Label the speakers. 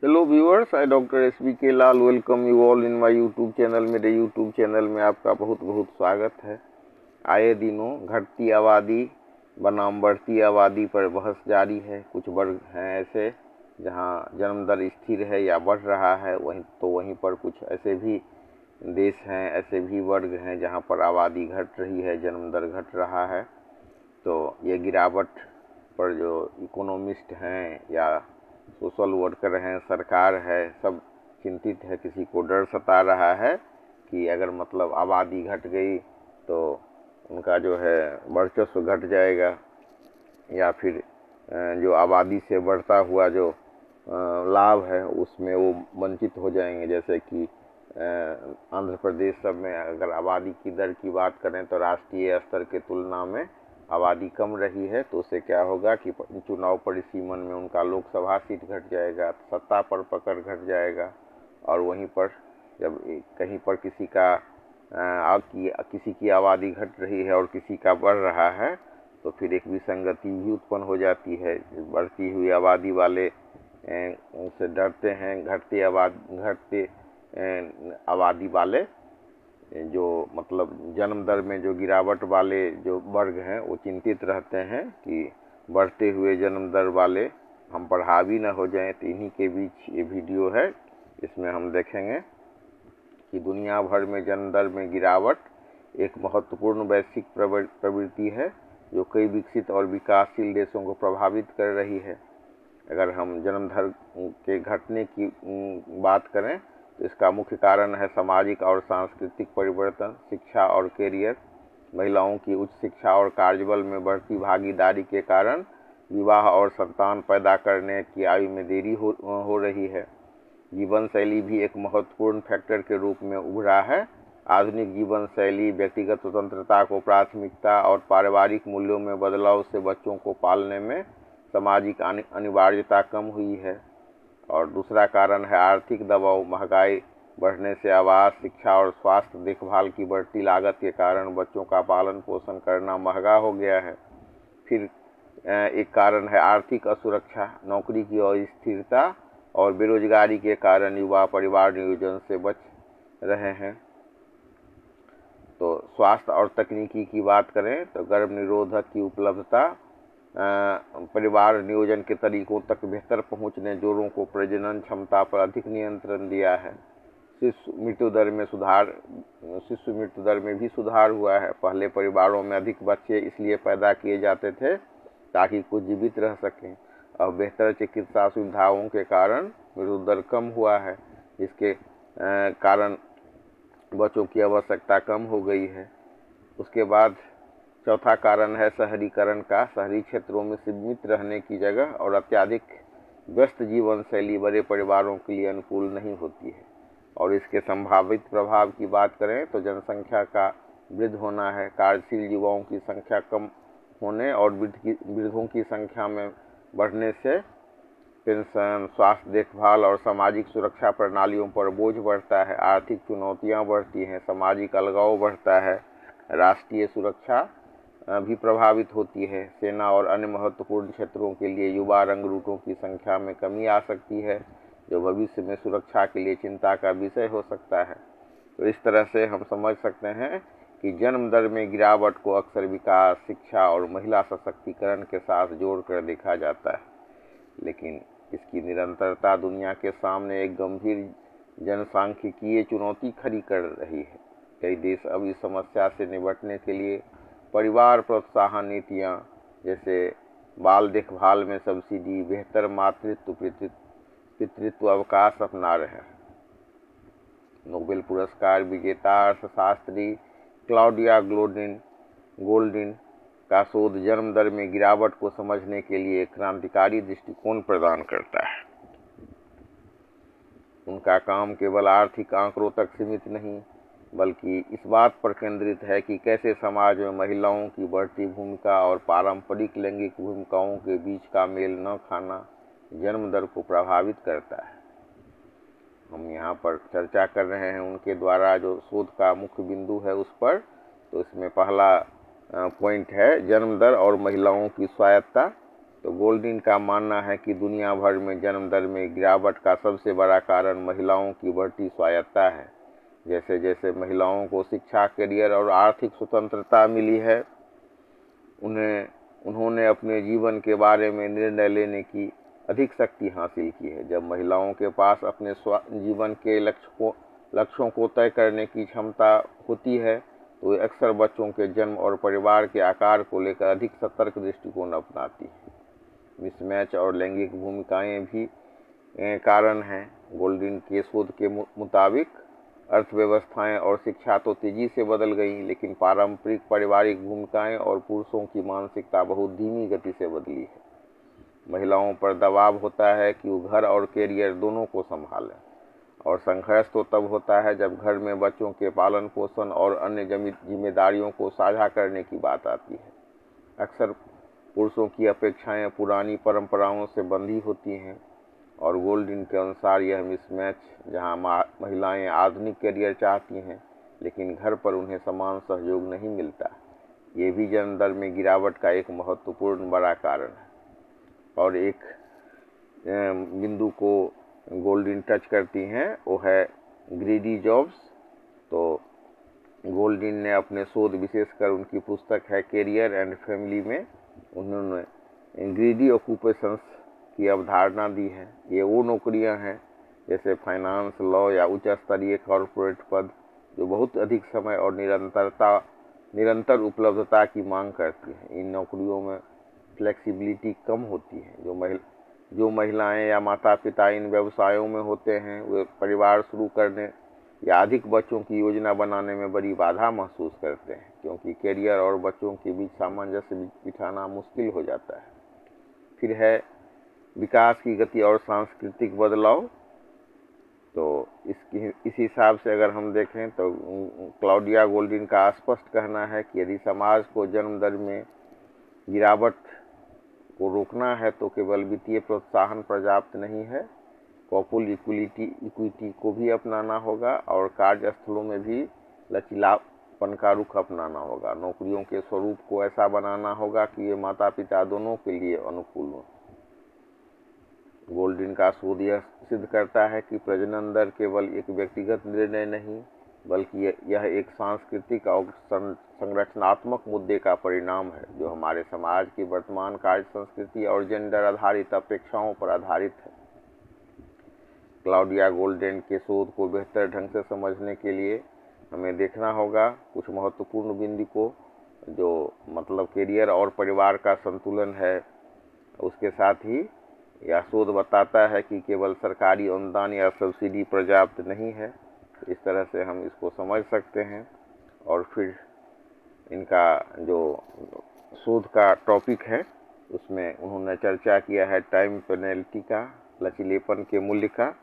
Speaker 1: Hello viewers, I doctor SBK Lal welcome you all in my YouTube channel. मेरे YouTube channel में आपका बहुत बहुत स्वागत है। आए दिनों घटती आबादी बनाम बढ़ती आबादी पर बहस जारी है। कुछ वर्ग हैं ऐसे जहां जन्म दर स्थिर है या बढ़ रहा है, वहीं पर कुछ ऐसे भी देश हैं, ऐसे भी वर्ग हैं जहां पर आबादी घट रही है, जन्म दर घट रहा है। तो ये गिरावट पर जो इकोनॉमिस्ट हैं या सोशल वर्कर हैं, सरकार है, सब चिंतित है। किसी को डर सता रहा है कि अगर मतलब आबादी घट गई तो उनका जो है वर्चस्व घट जाएगा, या फिर जो आबादी से बढ़ता हुआ जो लाभ है उसमें वो वंचित हो जाएंगे। जैसे कि आंध्र प्रदेश सब में अगर आबादी की दर की बात करें तो राष्ट्रीय स्तर के तुलना में आबादी कम रही है, तो उससे क्या होगा कि चुनाव परिसीमन में उनका लोकसभा सीट घट जाएगा, सत्ता पर पकड़ घट जाएगा। और वहीं पर जब कहीं पर किसी की आबादी घट रही है और किसी का बढ़ रहा है तो फिर एक विसंगति भी उत्पन्न हो जाती है। बढ़ती हुई आबादी वाले उनसे डरते हैं, घटते आबादी वाले जो मतलब जन्म दर में जो गिरावट वाले जो वर्ग हैं वो चिंतित रहते हैं कि बढ़ते हुए जन्म दर वाले हम पर हावी न हो जाएं। तो इन्हीं के बीच ये वीडियो है। इसमें हम देखेंगे कि दुनिया भर में जन्म दर में गिरावट एक महत्वपूर्ण वैश्विक प्रवृत्ति है जो कई विकसित और विकासशील देशों को प्रभावित कर रही है। अगर हम जन्म दर के घटने की बात करें तो इसका मुख्य कारण है सामाजिक और सांस्कृतिक परिवर्तन, शिक्षा और कैरियर। महिलाओं की उच्च शिक्षा और कार्यबल में बढ़ती भागीदारी के कारण विवाह और संतान पैदा करने की आयु में देरी हो रही है। जीवन शैली भी एक महत्वपूर्ण फैक्टर के रूप में उभरा है। आधुनिक जीवन शैली व्यक्तिगत स्वतंत्रता को प्राथमिकता और पारिवारिक मूल्यों में बदलाव से बच्चों को पालने में सामाजिक अनिवार्यता कम हुई है। और दूसरा कारण है आर्थिक दबाव। महंगाई बढ़ने से आवास, शिक्षा और स्वास्थ्य देखभाल की बढ़ती लागत के कारण बच्चों का पालन पोषण करना महंगा हो गया है। फिर एक कारण है आर्थिक असुरक्षा। नौकरी की अस्थिरता और बेरोजगारी के कारण युवा परिवार नियोजन से बच रहे हैं। तो स्वास्थ्य और तकनीकी की बात करें तो गर्भ निरोधक की उपलब्धता, परिवार नियोजन के तरीकों तक बेहतर पहुंच ने जोड़ों को प्रजनन क्षमता पर अधिक नियंत्रण दिया है। शिशु मृत्यु दर में भी सुधार हुआ है। पहले परिवारों में अधिक बच्चे इसलिए पैदा किए जाते थे ताकि कुछ जीवित रह सकें। अब बेहतर चिकित्सा सुविधाओं के कारण मृत्यु दर कम हुआ है, जिसके कारण बच्चों की आवश्यकता कम हो गई है। उसके बाद चौथा कारण है शहरीकरण का। शहरी क्षेत्रों में सीमित रहने की जगह और अत्यधिक व्यस्त जीवन शैली बड़े परिवारों के लिए अनुकूल नहीं होती है। और इसके संभावित प्रभाव की बात करें तो जनसंख्या का वृद्धि होना है। कार्यशील युवाओं की संख्या कम होने और वृद्धों की संख्या में बढ़ने से पेंशन, स्वास्थ्य देखभाल और सामाजिक सुरक्षा प्रणालियों पर बोझ बढ़ता है। आर्थिक चुनौतियां बढ़ती हैं, सामाजिक अलगाव बढ़ता है, राष्ट्रीय सुरक्षा भी प्रभावित होती है। सेना और अन्य महत्वपूर्ण क्षेत्रों के लिए युवा रंगरूटों की संख्या में कमी आ सकती है, जो भविष्य में सुरक्षा के लिए चिंता का विषय हो सकता है। तो इस तरह से हम समझ सकते हैं कि जन्म दर में गिरावट को अक्सर विकास, शिक्षा और महिला सशक्तिकरण के साथ जोड़कर देखा जाता है, लेकिन इसकी निरंतरता दुनिया के सामने एक गंभीर जनसांख्यिकीय चुनौती खड़ी कर रही है। कई देश अब इस समस्या से निपटने के लिए परिवार प्रोत्साहन नीतियाँ जैसे बाल देखभाल में सब्सिडी, बेहतर मातृत्व पितृत्व अवकाश अपना रहे हैं। नोबेल पुरस्कार विजेता अर्थशास्त्री क्लाउडिया गोल्डिन का शोध जन्म दर में गिरावट को समझने के लिए एक क्रांतिकारी दृष्टिकोण प्रदान करता है। उनका काम केवल आर्थिक आंकड़ों तक सीमित नहीं, बल्कि इस बात पर केंद्रित है कि कैसे समाज में महिलाओं की बढ़ती भूमिका और पारंपरिक लैंगिक भूमिकाओं के बीच का मेल न खाना जन्म दर को प्रभावित करता है। हम यहाँ पर चर्चा कर रहे हैं उनके द्वारा जो शोध का मुख्य बिंदु है उस पर। तो इसमें पहला पॉइंट है जन्म दर और महिलाओं की स्वायत्तता। तो गोल्डिन का मानना है कि दुनिया भर में जन्म दर में गिरावट का सबसे बड़ा कारण महिलाओं की बढ़ती स्वायत्तता है। जैसे जैसे महिलाओं को शिक्षा, करियर और आर्थिक स्वतंत्रता मिली है, उन्होंने अपने जीवन के बारे में निर्णय लेने की अधिक शक्ति हासिल की है। जब महिलाओं के पास अपने जीवन के लक्ष्यों को तय करने की क्षमता होती है, तो वे अक्सर बच्चों के जन्म और परिवार के आकार को लेकर अधिक सतर्क दृष्टिकोण अपनाती है। मिसमैच और लैंगिक भूमिकाएं भी कारण हैं। गोल्डिन के शोध के मुताबिक अर्थव्यवस्थाएं और शिक्षा तो तेजी से बदल गई, लेकिन पारंपरिक पारिवारिक भूमिकाएं और पुरुषों की मानसिकता बहुत धीमी गति से बदली है। महिलाओं पर दबाव होता है कि वो घर और कैरियर दोनों को संभालें, और संघर्ष तो तब होता है जब घर में बच्चों के पालन पोषण और अन्य जिम्मेदारियों को साझा करने की बात आती है। अक्सर पुरुषों की अपेक्षाएं पुरानी परंपराओं से बंधी होती हैं, और गोल्डिन के अनुसार यह मिसमैच, जहां महिलाएं आधुनिक करियर चाहती हैं लेकिन घर पर उन्हें समान सहयोग नहीं मिलता, ये भी जन्म दर में गिरावट का एक महत्वपूर्ण बड़ा कारण है। और एक बिंदु को गोल्डिन टच करती हैं, वो है ग्रीडी जॉब्स। तो गोल्डिन ने अपने शोध, विशेषकर उनकी पुस्तक है कैरियर एंड फैमिली में, उन्होंने ग्रीडी ऑक्यूपेशंस की अवधारणा दी है। ये वो नौकरियां हैं जैसे फाइनेंस, लॉ या उच्च स्तरीय कॉरपोरेट पद, जो बहुत अधिक समय और निरंतर उपलब्धता की मांग करती हैं। इन नौकरियों में फ्लेक्सिबिलिटी कम होती है। जो महिलाएं या माता पिता इन व्यवसायों में होते हैं, वे परिवार शुरू करने या अधिक बच्चों की योजना बनाने में बड़ी बाधा महसूस करते हैं, क्योंकि कैरियर और बच्चों के बीच सामंजस्य बिठाना मुश्किल हो जाता है। फिर है विकास की गति और सांस्कृतिक बदलाव। तो इस हिसाब से अगर हम देखें तो क्लाउडिया गोल्डिन का स्पष्ट कहना है कि यदि समाज को जन्म दर में गिरावट को रोकना है तो केवल वित्तीय प्रोत्साहन पर्याप्त नहीं है, कॉपुल इक्विटी को भी अपनाना होगा, और कार्यस्थलों में भी लचीलापन का रुख अपनाना होगा। नौकरियों के स्वरूप को ऐसा बनाना होगा कि ये माता पिता दोनों के लिए अनुकूल हो। गोल्डिन का शोध यह सिद्ध करता है कि प्रजनन दर केवल एक व्यक्तिगत निर्णय नहीं, बल्कि यह एक सांस्कृतिक और संरचनात्मक मुद्दे का परिणाम है, जो हमारे समाज की वर्तमान कार्य संस्कृति और जेंडर आधारित अपेक्षाओं पर आधारित है। क्लाउडिया गोल्डिन के शोध को बेहतर ढंग से समझने के लिए हमें देखना होगा कुछ महत्वपूर्ण बिंदु को, जो मतलब कैरियर और परिवार का संतुलन है। उसके साथ ही यह शोध बताता है कि केवल सरकारी अनुदान या सब्सिडी पर्याप्त नहीं है। इस तरह से हम इसको समझ सकते हैं। और फिर इनका जो शोध का टॉपिक है, उसमें उन्होंने चर्चा किया है टाइम पेनल्टी का, लचीलेपन के मूल्य का,